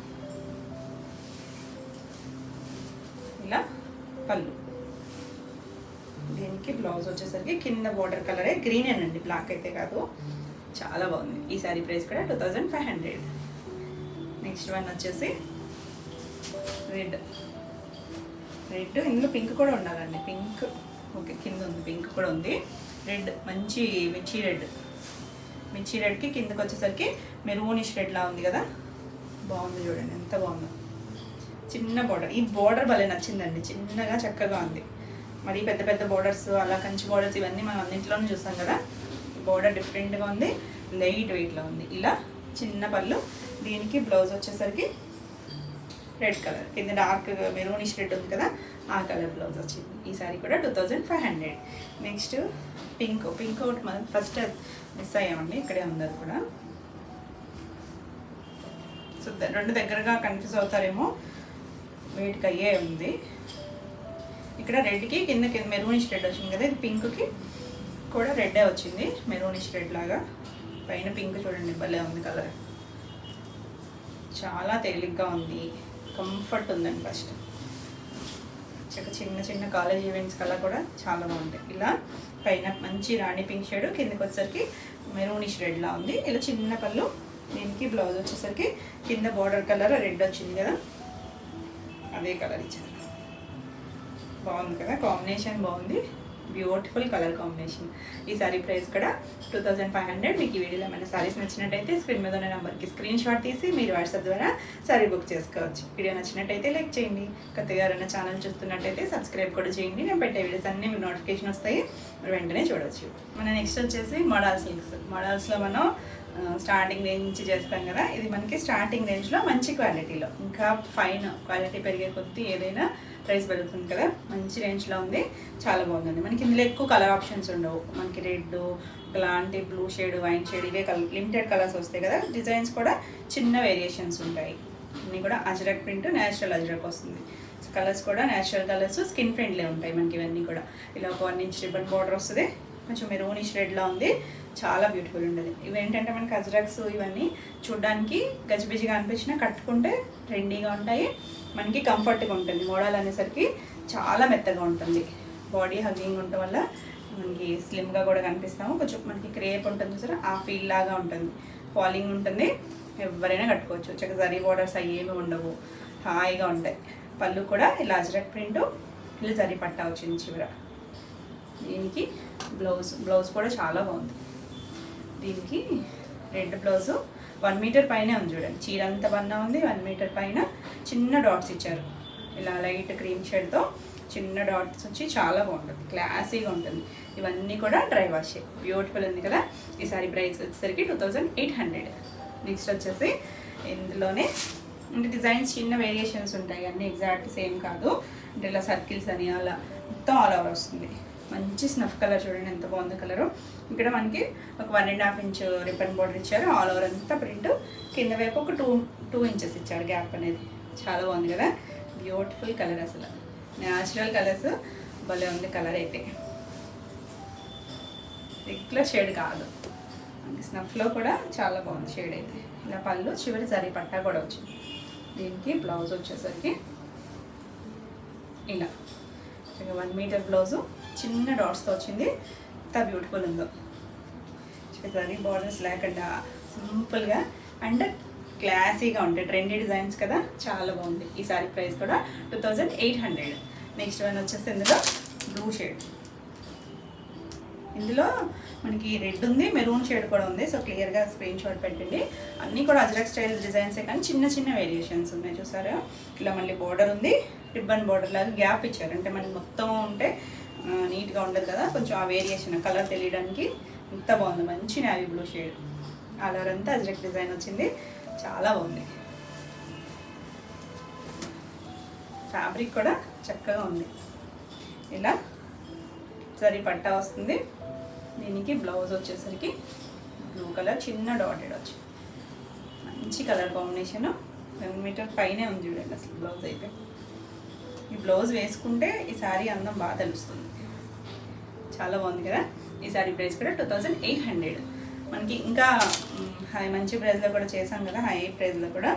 ఇలా పళ్ళు. దీనికి బ్లౌజ్ వచ్చేసరికి కింద బోర్డర్ కలరే, గ్రీనేనండి, బ్లాక్ అయితే కాదు. చాలా బాగుంది. ఈ సారీ ప్రైస్ కూడా 2500. నెక్స్ట్ వన్ వచ్చేసి రెడ్ రెడ్ ఇందులో పింక్ కూడా ఉండాలండి. పింక్ ఓకే, కింద ఉంది పింక్ కూడా ఉంది. రెడ్ మంచి మిర్చి రెడ్కి కిందకి వచ్చేసరికి మెరూనిష్ రెడ్లా ఉంది కదా, బాగుంది చూడండి ఎంత బాగుందో. చిన్న బార్డర్, ఈ బార్డర్ భలే నచ్చిందండి, చిన్నగా చక్కగా ఉంది. మరి పెద్ద పెద్ద బార్డర్స్ అలా కంచి బార్డర్స్ ఇవన్నీ మనం అన్నింటిలోనే చూస్తాం కదా, బార్డర్ డిఫరెంట్గా ఉంది, లైట్ వెయిట్లో ఉంది. ఇలా చిన్న పళ్ళు, దీనికి బ్లౌజ్ వచ్చేసరికి రెడ్ కలర్, కింద డార్క్ మెరూనిష్ రెడ్ ఉంది కదా ఆ కలర్ బ్లౌజ్ వచ్చింది. ఈ సారీ కూడా 2500. నెక్స్ట్ పింక్ ఒకటి మనం ఫస్ట్ మిస్ అయ్యామండి, ఇక్కడే ఉంది అది కూడా. సో రెండు దగ్గరగా కన్ఫ్యూజ్ అవుతారేమో, వెయిట్కి అయ్యే ఉంది. ఇక్కడ రెడ్కి కింద మెరూనిష్ రెడ్ వచ్చింది కదా, ఇది పింక్కి కూడా రెడ్డే వచ్చింది, మెరూనిష్ రెడ్ లాగా. పైన పింక్ చూడండి భలే ఉంది కలర్, చాలా తేలిగ్గా ఉంది, కంఫర్ట్ ఉందండి. ఫస్ట్ చిన్న చిన్న కాలేజ్ ఈవెంట్స్ కల్లా కూడా చాలా బాగుంటాయి. ఇలా పైన మంచి రాణి పింక్ షేడ్, కిందకి వచ్చేసరికి మెరూనిష్ రెడ్లా ఉంది. ఇలా చిన్న పళ్ళు, దీనికి బ్లౌజ్ వచ్చేసరికి కింద బార్డర్ కలర్ రెడ్ వచ్చింది కదా అదే కలర్ ఇచ్చారు. బాగుంది కదా, కాంబినేషన్ బాగుంది, బ్యూటిఫుల్ కలర్ కాంబినేషన్. ఈ సారీ ప్రైస్ కూడా 2500. మీకు ఈ వీడియోలో ఏమైనా సారీస్ నచ్చినట్టయితే స్క్రీన్ మీద ఉన్న నెంబర్కి స్క్రీన్ షాట్ తీసి మీరు వాట్సాప్ ద్వారా సారీ బుక్ చేసుకోవచ్చు. వీడియో నచ్చినట్టయితే లైక్ చేయండి, కొత్తగా ఎవరైనా ఛానల్ చూస్తున్నట్టయితే సబ్స్క్రైబ్ కూడా చేయండి. నేను పెట్టే వీడియోస్ అన్నీ మీకు నోటిఫికేషన్ వస్తాయి, మీరు వెంటనే చూడవచ్చు. మన నెక్స్ట్ వచ్చేసి మోడల్ సిల్క్స్. మోడల్స్లో మనం స్టార్టింగ్ రేంజ్ నుంచి చేస్తాం కదా, ఇది మనకి స్టార్టింగ్ రేంజ్లో మంచి క్వాలిటీలో, ఇంకా ఫైన్ క్వాలిటీ పెరిగే కొద్దీ ఏదైనా ప్రైస్ పెరుగుతుంది కదా, మంచి రేంజ్లో ఉంది, చాలా బాగుందండి. మనకి ఇందులో ఎక్కువ కలర్ ఆప్షన్స్ ఉండవు, మనకి రెడ్ ఇలాంటి బ్లూ షేడ్ వైన్ షేడ్ ఇవే లిమిటెడ్ కలర్స్ వస్తాయి కదా, డిజైన్స్ కూడా చిన్న వేరియేషన్స్ ఉంటాయి. అన్నీ కూడా అజ్రక్ ప్రింట్, న్యాచురల్ అజ్రక్ వస్తుంది. కలర్స్ కూడా న్యాచురల్ కలర్స్, స్కిన్ ఫ్రెండ్లీ ఉంటాయి మనకి ఇవన్నీ కూడా. ఇలా ఒక 1 ఇంచ్ రిబ్బన్ బార్డర్ వస్తుంది, కొంచెం మెరూనిష్ రెడ్లా ఉంది, చాలా బ్యూటిఫుల్ ఉంటుంది. ఇవేంటంటే మనకి అజ్రక్స్ ఇవన్నీ చూడడానికి గజిబిజిగా అనిపించినా కట్టుకుంటే ట్రెండీగా ఉంటాయి, మనకి కంఫర్ట్గా ఉంటుంది. మోడల్ అనేసరికి చాలా మెత్తగా ఉంటుంది, బాడీ హగ్గింగ్ ఉండటం వల్ల మనకి స్లిమ్గా కూడా కనిపిస్తాము. కొంచెం మనకి క్రేప్ ఉంటుంది చూసారా, ఆ ఫీల్ లాగా ఉంటుంది, ఫాలింగ్ ఉంటుంది, ఎవరైనా కట్టుకోవచ్చు. చక్కగా జరీ బార్డర్స్ అయ్యేవి ఉండవు, హాయిగా ఉంటాయి. పళ్ళు కూడా ఇలా అజ్రక్ ప్రింట్, ఇలా జరీ పట్టా వచ్చింది చివర. దీనికి బ్లౌజ్ కూడా చాలా బాగుంది. దీనికి రెడ్ బ్లౌజు 1 మీటర్ పైనే ఉంది చూడండి, చీర అంతా బన్నా ఉంది, 1 మీటర్ పైన చిన్న డాట్స్ ఇచ్చారు. ఇలా లైట్ క్రీమ్ షేడ్తో చిన్న డాట్స్ వచ్చి చాలా బాగుంటుంది, క్లాసీగా ఉంటుంది. ఇవన్నీ కూడా డ్రై వాష్, బ్యూటిఫుల్ ఉంది కదా. ఈ సారీ ప్రైస్ వచ్చేసరికి 2800. నెక్స్ట్ వచ్చేసి ఇందులోనే అంటే డిజైన్స్ చిన్న వేరియేషన్స్ ఉంటాయి, అన్నీ ఎగ్జాక్ట్ సేమ్ కాదు. అంటే ఇలా సర్కిల్స్ అని అలా మొత్తం ఆల్ ఓవర్ వస్తుంది. మంచి స్నఫ్ కలర్ చూడండి ఎంత బాగుంది కలరు. ఇక్కడ మనకి ఒక 1.5 ఇంచ్ రిబ్బన్ బార్డర్ ఇచ్చారు, ఆల్ ఓవర్ అంతా ప్రింట్, కింద వైపు ఒక 2 ఇంచెస్ ఇచ్చారు గ్యాప్ అనేది, చాలా బాగుంది కదా, బ్యూటిఫుల్ కలర్. అసలు న్యాచురల్ కలర్స్ భలే ఉంది కలర్ అయితే, రెగ్యులర్ షేడ్ కాదు, స్నఫ్లో కూడా చాలా బాగుంది షేడ్ అయితే. ఇలా పళ్ళు చివరి జరీ పట్టా కూడా వచ్చింది. దీనికి బ్లౌజ్ వచ్చేసరికి ఇలా 1 మీటర్ బ్లౌజు చిన్న డాట్స్తో వచ్చింది, ఎంత బ్యూటిఫుల్ ఉందో. జరీ బార్డర్స్ లేకుండా సింపుల్గా అండ్ క్లాసీగా ఉంటాయి, ట్రెండీ డిజైన్స్ కదా, చాలా బాగుంది. ఈ సారీ ప్రైస్ కూడా 2800. నెక్స్ట్ వన్ వచ్చేసి ఇందులో బ్లూ షేడ్, ఇందులో మనకి రెడ్ ఉంది, మెరూన్ షేడ్ కూడా ఉంది. సో క్లియర్గా స్క్రీన్ షాట్ పెట్టండి. అన్నీ కూడా అజ్రక్ స్టైల్ డిజైన్సే కానీ చిన్న చిన్న వేరియేషన్స్ ఉన్నాయి చూసారా. ఇలా మళ్ళీ బార్డర్ ఉంది, రిబ్బన్ బార్డర్ లాగా గ్యాప్ ఇచ్చారు, అంటే మనకి మొత్తం ఉంటే నీట్గా ఉండదు కదా, కొంచెం ఆ వేరియేషన్ కలర్ తెలియడానికి ఎంత బాగుంది. మంచి నేవీ బ్లూ షేడ్, కలర్ అంతా అజ్రక్ డిజైన్ వచ్చింది, చాలా బాగుంది. ఫ్యాబ్రిక్ కూడా చక్కగా ఉంది. ఇలా జరీ పట్టా వస్తుంది. దీనికి బ్లౌజ్ వచ్చేసరికి బ్లూ కలర్ చిన్న డాటెడ్ వచ్చి మంచి కలర్ కాంబినేషన్, 1 మీటర్ పైనే ఉంది చూడండి అసలు బ్లౌజ్ అయితే. ఈ బ్లౌజ్ వేసుకుంటే ఈ సారీ అందం బాగా తెలుస్తుంది, చాలా బాగుంది కదా. ఈ సారీ ప్రైస్ కూడా 2800. మనకి ఇంకా మంచి ప్రైస్లో కూడా చేసాం కదా, హై ప్రైస్లో కూడా.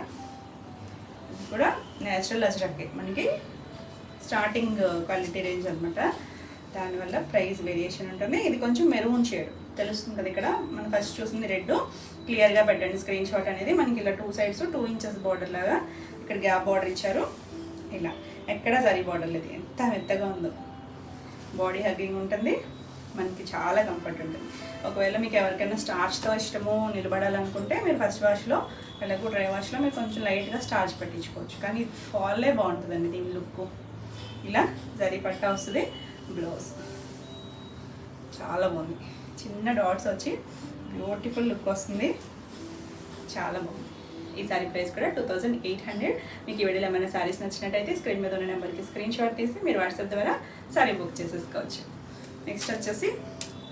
ఇది కూడా న్యాచురల్ అజ్రక్కే, మనకి స్టార్టింగ్ క్వాలిటీ రేంజ్ అనమాట, దానివల్ల ప్రైస్ వేరియేషన్ ఉంటుంది. ఇది కొంచెం మెరూన్ షేడ్ తెలుస్తుంది కదా, ఇక్కడ మనం ఫస్ట్ చూసింది రెడ్, క్లియర్గా పెట్టండి స్క్రీన్ షాట్ అనేది. మనకి ఇలా 2 సైడ్స్ 2 ఇంచెస్ బార్డర్ లాగా ఇక్కడ గ్యాప్ బార్డర్ ఇచ్చారు. ఇలా ఎక్కడ సరి బార్డర్ లేదు, ఎంత మెత్తగా ఉందో. బాడీ హగ్గింగ్ ఉంటుంది, మనకి చాలా కంఫర్ట్ ఉంటుంది. ఒకవేళ మీకు ఎవరికైనా స్టార్చ్తో ఇష్టము నిలబడాలనుకుంటే మీరు ఫస్ట్ వాష్లో అలాగే డ్రై వాష్లో మీరు కొంచెం లైట్గా స్టార్చ్ పెట్టించుకోవచ్చు. కానీ ఫాల్లే బాగుంటుందండి దీని లుక్. ఇలా జరీ పట్టా వస్తుంది, బ్లౌజ్ చాలా బాగుంది, చిన్న డాట్స్ వచ్చి బ్యూటిఫుల్ లుక్ వస్తుంది, చాలా బాగుంది. ఈ సారీ ప్రైస్ కూడా 2800. మీకు ఈ వీడియోలో ఏమైనా సారీస్ నచ్చినట్టయితే స్క్రీన్ మీద ఉన్న నెంబర్కి స్క్రీన్ షాట్ తీసి మీరు వాట్సాప్ ద్వారా సారీ బుక్ చేసేసుకోవచ్చు. నెక్స్ట్ వచ్చేసి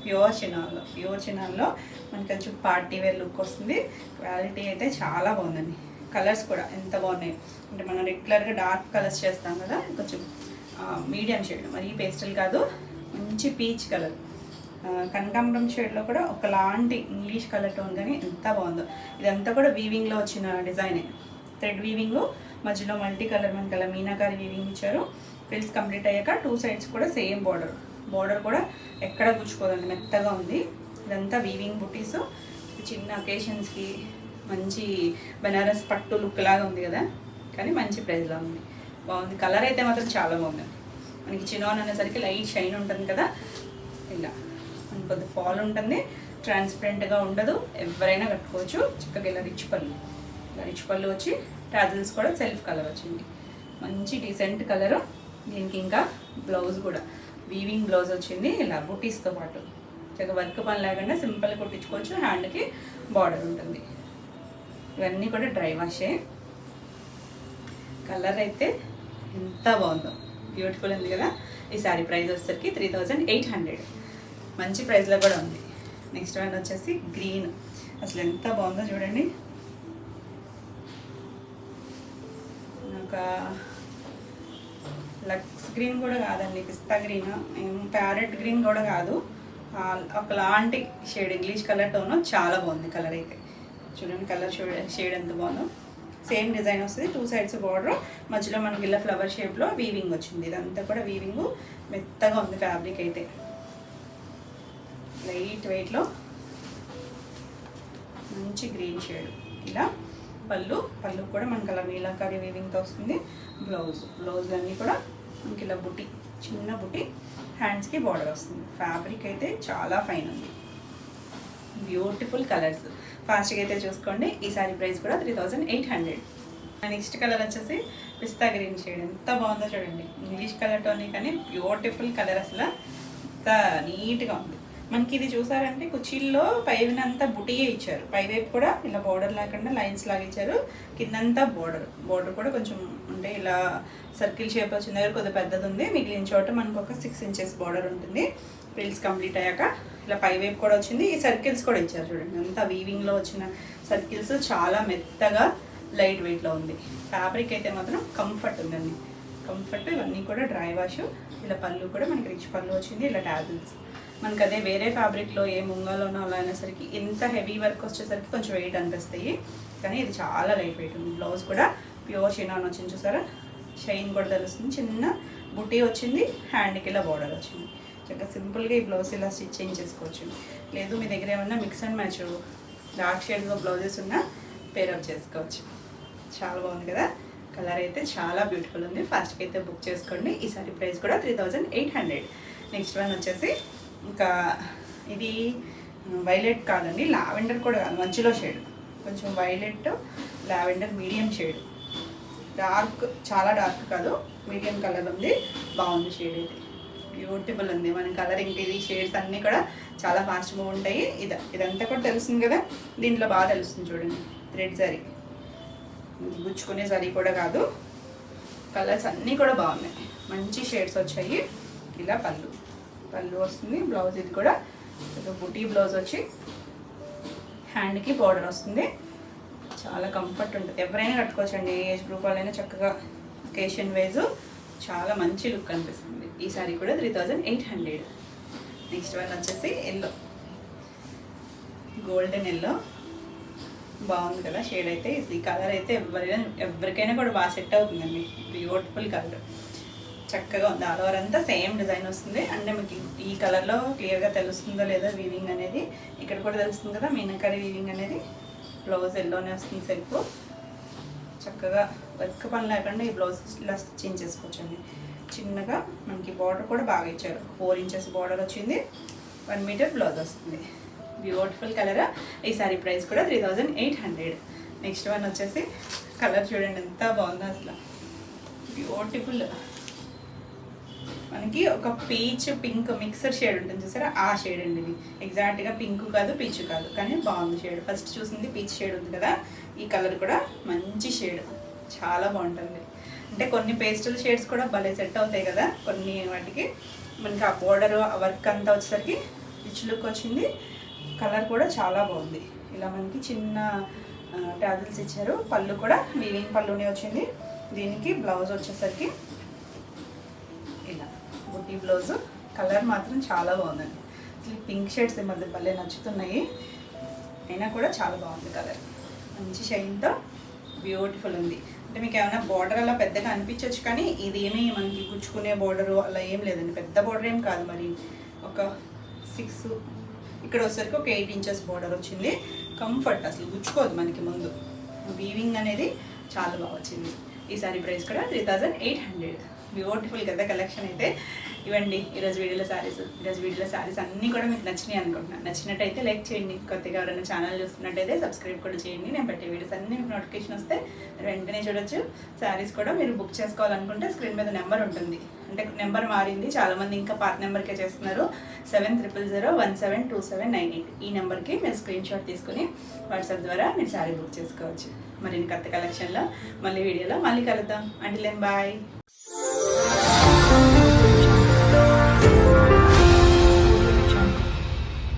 ప్యూర్ చినాల్లో మనకి కొంచెం పార్టీ వేర్ లుక్ వస్తుంది. క్వాలిటీ అయితే చాలా బాగుందండి. కలర్స్ కూడా ఎంత బాగున్నాయి అంటే మనం రెగ్యులర్గా డార్క్ కలర్స్ చేస్తాం కదా, కొంచెం మీడియం షేడ్, మరి పేస్టల్ కాదు, మంచి పీచ్ కలర్, కనకాంబరం షేడ్లో కూడా ఒకలాంటి ఇంగ్లీష్ కలర్ టోన్, కానీ ఎంత బాగుందో. ఇదంతా కూడా వీవింగ్లో వచ్చిన డిజైనే, థ్రెడ్ వీవింగ్, మధ్యలో మల్టీ కలర్ మనకి అలా మీనాకారి వీవింగ్ ఇచ్చారు. ఫ్రిల్స్ కంప్లీట్ అయ్యాక 2 సైడ్స్ కూడా సేమ్ బార్డర్ కూడా ఎక్కడ గుచ్చుకోదండి, మెత్తగా ఉంది. ఇదంతా వీవింగ్ బుటీస్, చిన్న అకేషన్స్కి మంచి బనారస్ పట్టు లుక్ లాగా ఉంది కదా, కానీ మంచి ప్రైస్లో ఉంది, బాగుంది. కలర్ అయితే మాత్రం చాలా బాగుంది. మనకి చినాన్ అనేసరికి లైట్ షైన్ ఉంటుంది కదా, ఇలా మనకి కొద్ది ఫాల్ ఉంటుంది, ట్రాన్స్పరెంట్గా ఉండదు, ఎవరైనా కట్టుకోవచ్చు. చక్కగా ఇలా రిచ్ పళ్ళు వచ్చి టాజిల్స్ కూడా సెల్ఫ్ కలర్ వచ్చింది, మంచి డీసెంట్ కలరు. దీనికి ఇంకా బ్లౌజ్ కూడా వీవింగ్ బ్లౌజ్ వచ్చింది, ఇలా బుటీస్తో పాటు చక్కగా వర్క్ పని లేకుండా సింపుల్గా కుట్టించుకోవచ్చు. హ్యాండ్కి బార్డర్ ఉంటుంది. ఇవన్నీ కూడా డ్రై వాషే. కలర్ అయితే ఎంత బాగుందో, బ్యూటిఫుల్ ఉంది కదా. ఈ సారీ ప్రైస్ వచ్చేసరికి 3800, మంచి ప్రైస్లో కూడా ఉంది. నెక్స్ట్ వన్ వచ్చేసి గ్రీన్, అసలు ఎంత బాగుందో చూడండి. ఒక లక్స్ గ్రీన్ కూడా కాదండి, పిస్తా గ్రీన్, ప్యారెట్ గ్రీన్ కూడా కాదు, ఒకలాంటి షేడ్ ఇంగ్లీష్ కలర్ టోన్, చాలా బాగుంది కలర్ అయితే. చూడండి కలర్ షేడ్ ఎంత బాగుందో. సేమ్ డిజైన్ వస్తుంది, 2 సైడ్స్ బార్డర్, మధ్యలో మనకి ఇలా ఫ్లవర్ షేప్లో వీవింగ్ వచ్చింది. ఇదంతా కూడా వీవింగ్, మెత్తగా ఉంది ఫ్యాబ్రిక్ అయితే, లైట్ వెయిట్లో మంచి గ్రీన్ షేడ్. ఇలా పళ్ళు కూడా మనకి అలా మీలాకారి వీవింగ్తో వస్తుంది. బ్లౌజ్ అన్నీ కూడా మనకి ఇలా బుట్టి, చిన్న బుట్టి, హ్యాండ్స్కి బార్డర్ వస్తుంది. ఫ్యాబ్రిక్ అయితే చాలా ఫైన్ ఉంది, బ్యూటిఫుల్ కలర్స్. ఫాస్ట్గా అయితే చూసుకోండి. ఈ సారీ ప్రైస్ కూడా 3800. నెక్స్ట్ కలర్ వచ్చేసి పిస్తా గ్రీన్ షేడ్, ఎంత బాగుందో చూడండి. ఇంగ్లీష్ కలర్ టోనీ కానీ బ్యూటిఫుల్ కలర్, అసలు ఎంత నీట్గా ఉంది. మనకి ఇది చూసారంటే కుర్చీల్లో పైనంతా బుటీయే ఇచ్చారు, పైవైపు కూడా ఇలా బార్డర్ లేకుండా లైన్స్ లాగా ఇచ్చారు. కిందంతా బార్డర్ కూడా కొంచెం అంటే ఇలా సర్కిల్ షేప్ వచ్చిన దగ్గర కొద్దిగా పెద్దది ఉంది, మిగిలిన చోట మనకు ఒక 6 ఇంచెస్ బార్డర్ ఉంటుంది. ఫ్రిల్స్ కంప్లీట్ అయ్యాక ఇలా పైవైపు కూడా వచ్చింది. ఈ సర్కిల్స్ కూడా ఇచ్చారు చూడండి, అంతా వీవింగ్లో వచ్చిన సర్కిల్స్, చాలా మెత్తగా లైట్ వెయిట్లో ఉంది. ఫ్యాబ్రిక్ అయితే మాత్రం కంఫర్ట్ ఉందండి, కంఫర్ట్. ఇవన్నీ కూడా డ్రై వాష్. ఇలా పళ్ళు కూడా మనకి రిచ్ పళ్ళు వచ్చింది, ఇలా టాజిల్స్. మనకి అదే వేరే ఫ్యాబ్రిక్లో ఏ ముంగాలోనో అలా అయినసరికి ఇంత హెవీ వర్క్ వచ్చేసరికి కొంచెం వెయిట్ అనిపిస్తాయి, కానీ ఇది చాలా లైట్ వెయిట్ ఉంది. బ్లౌజ్ కూడా ప్యూర్ షినాన్ వచ్చింది, చూసారా షైన్ కూడా తెలుస్తుంది. చిన్న బుటీ వచ్చింది, హ్యాండ్కి ఇలా బార్డర్ వచ్చింది. చక్కగా సింపుల్గా ఈ బ్లౌజ్ ఇలా స్టిచ్చింగ్ చేసుకోవచ్చు. లేదు మీ దగ్గర ఏమన్నా మిక్స్ అండ్ మ్యాచ్ డార్క్ షేడ్లో బ్లౌజెస్ ఉన్నా పేరప్ చేసుకోవచ్చు. చాలా బాగుంది కదా, కలర్ అయితే చాలా బ్యూటిఫుల్ ఉంది. ఫాస్ట్గా అయితే బుక్ చేసుకోండి. ఈ సారీ ప్రైస్ కూడా 3800. నెక్స్ట్ వన్ వచ్చేసి ఇంకా ఇది వైలెట్ కాదండి, లావెండర్ కూడా కాదు, మధ్యలో షేడ్, కొంచెం violet lavender medium shade, dark చాలా డార్క్ కాదు, మీడియం కలర్ ఉంది, బాగుంది షేడ్ అయితే, బ్యూటిఫుల్ ఉంది. మన కలర్ ఇంక ఇది షేడ్స్ అన్నీ కూడా చాలా ఫాస్ట్గా ఉంటాయి. ఇదంతా కూడా తెలుస్తుంది కదా, దీంట్లో బాగా తెలుస్తుంది చూడండి. థ్రెడ్ జరీ, గుచ్చుకునే జరీ కూడా కాదు, కలర్స్ అన్నీ కూడా బాగున్నాయి, మంచి షేడ్స్ వచ్చాయి. ఇలా పళ్ళు వస్తుంది, బ్లౌజ్ ఇది కూడా బుటీ బ్లౌజ్ వచ్చి హ్యాండ్కి బార్డర్ వస్తుంది. చాలా కంఫర్ట్ ఉంటుంది, ఎవరైనా కట్టుకోవచ్చండి, ఏజ్ గ్రూప్ వాళ్ళైనా చక్కగా ఒకేషన్ వైజ్ చాలా మంచి లుక్ అనిపిస్తుంది. ఈ సారీ కూడా 3800. నెక్స్ట్ వన్ వచ్చేసి ఎల్లో, గోల్డెన్ ఎల్లో, బాగుంది కదా షేడ్ అయితే. ఈ కలర్ అయితే ఎవరికైనా కూడా బాగా సెట్ అవుతుందండి, బ్యూటిఫుల్ కలర్, చక్కగా ఉంది. ఆల్ ఓవర్ అంతా సేమ్ డిజైన్ వస్తుంది. అంటే మీకు ఈ కలర్లో క్లియర్గా తెలుస్తుందో లేదో వీవింగ్ అనేది, ఇక్కడ కూడా తెలుస్తుంది కదా మీనాకారి వీవింగ్ అనేది. బ్లౌజ్ ఎల్లోనే వస్తుంది, సెల్ఫ్ చక్కగా వర్క్ పని లేకుండా ఈ బ్లౌజ్ ఇలా స్టిచ్చింగ్ చేసుకోవచ్చండి. చిన్నగా మనకి బార్డర్ కూడా బాగా ఇచ్చారు. 4 ఇంచెస్ బార్డర్ వచ్చింది, 1 మీటర్ బ్లౌజ్ వస్తుంది. Beautiful colour. ఈ సారీ ప్రైస్ కూడా 3800. నెక్స్ట్ వన్ వచ్చేసి కలర్ చూడండి ఎంత బాగుందో అసలు, బ్యూటిఫుల్. మనకి ఒక పీచ్ పింక్ మిక్సర్ షేడ్ ఉంటుంది చూసారా, ఆ షేడ్ అండి ఇది. ఎగ్జాక్ట్గా పింక్ కాదు పీచ్ కాదు, కానీ బాగుంది షేడ్. ఫస్ట్ చూసింది పీచ్ షేడ్ ఉంది కదా, ఈ కలర్ కూడా మంచి షేడ్, చాలా బాగుంటుంది. అంటే కొన్ని పేస్టల్ షేడ్స్ కూడా భలే సెట్ అవుతాయి కదా కొన్ని వాటికి. మనకి ఆ బోర్డర్ ఆ వర్క్ అంతా వచ్చేసరికి రిచ్ లుక్ వచ్చింది. కలర్ కూడా చాలా బాగుంది. ఇలా మనకి చిన్న టాజిల్స్ ఇచ్చారు. పళ్ళు కూడా వీవింగ్ పళ్ళునే వచ్చింది. దీనికి బ్లౌజ్ వచ్చేసరికి ఇలా బుట్టి బ్లౌజ్. కలర్ మాత్రం చాలా బాగుందండి. అసలు పింక్ షేడ్స్ ఈ మధ్య భలే నచ్చుతున్నాయి. అయినా కూడా చాలా బాగుంది కలర్, మంచి షైన్తో బ్యూటిఫుల్ ఉంది. అంటే మీకు ఏమైనా బార్డర్ అలా పెద్దగా అనిపించవచ్చు, కానీ ఇది ఏమీ మనకి గుచ్చుకునే బార్డరు అలా ఏం లేదండి. పెద్ద బార్డర్ ఏం కాదు, మరి ఒక 6 ఇక్కడ వచ్చేసరికి ఒక 8 ఇంచెస్ బార్డర్ వచ్చింది. కంఫర్ట్, అసలు గుచ్చుకోదు మనకి. ముందు వీవింగ్ అనేది చాలా బాగా వచ్చింది. ఈ సారీ ప్రైస్ కూడా 3800. బ్యూటిఫుల్ కదా కలెక్షన్ అయితే. ఇవ్వండి ఈరోజు వీడియోలో శారీస్ అన్నీ కూడా మీకు నచ్చినాయి అనుకుంటున్నాను. నచ్చినట్టయితే లైక్ చేయండి. కొత్తగా ఎవరైనా ఛానల్ చూస్తున్నట్టయితే సబ్స్క్రైబ్ కూడా చేయండి. నేను పెట్టే వీడియోస్ అన్నీ మీకు నోటిఫికేషన్ వస్తే వెంటనే చూడొచ్చు. శారీస్ కూడా మీరు బుక్ చేసుకోవాలనుకుంటే స్క్రీన్ మీద నెంబర్ ఉంటుంది. అంటే నెంబర్ మారింది, చాలామంది ఇంకా పాత నెంబర్కే చేస్తున్నారు. 7000172798. ఈ నెంబర్కి మీరు స్క్రీన్ షాట్ తీసుకుని వాట్సాప్ ద్వారా మీరు శారీ బుక్ చేసుకోవచ్చు. మరి కొత్త కలెక్షన్లో మళ్ళీ వీడియోలో మళ్ళీ కలుద్దాం. Until then bye.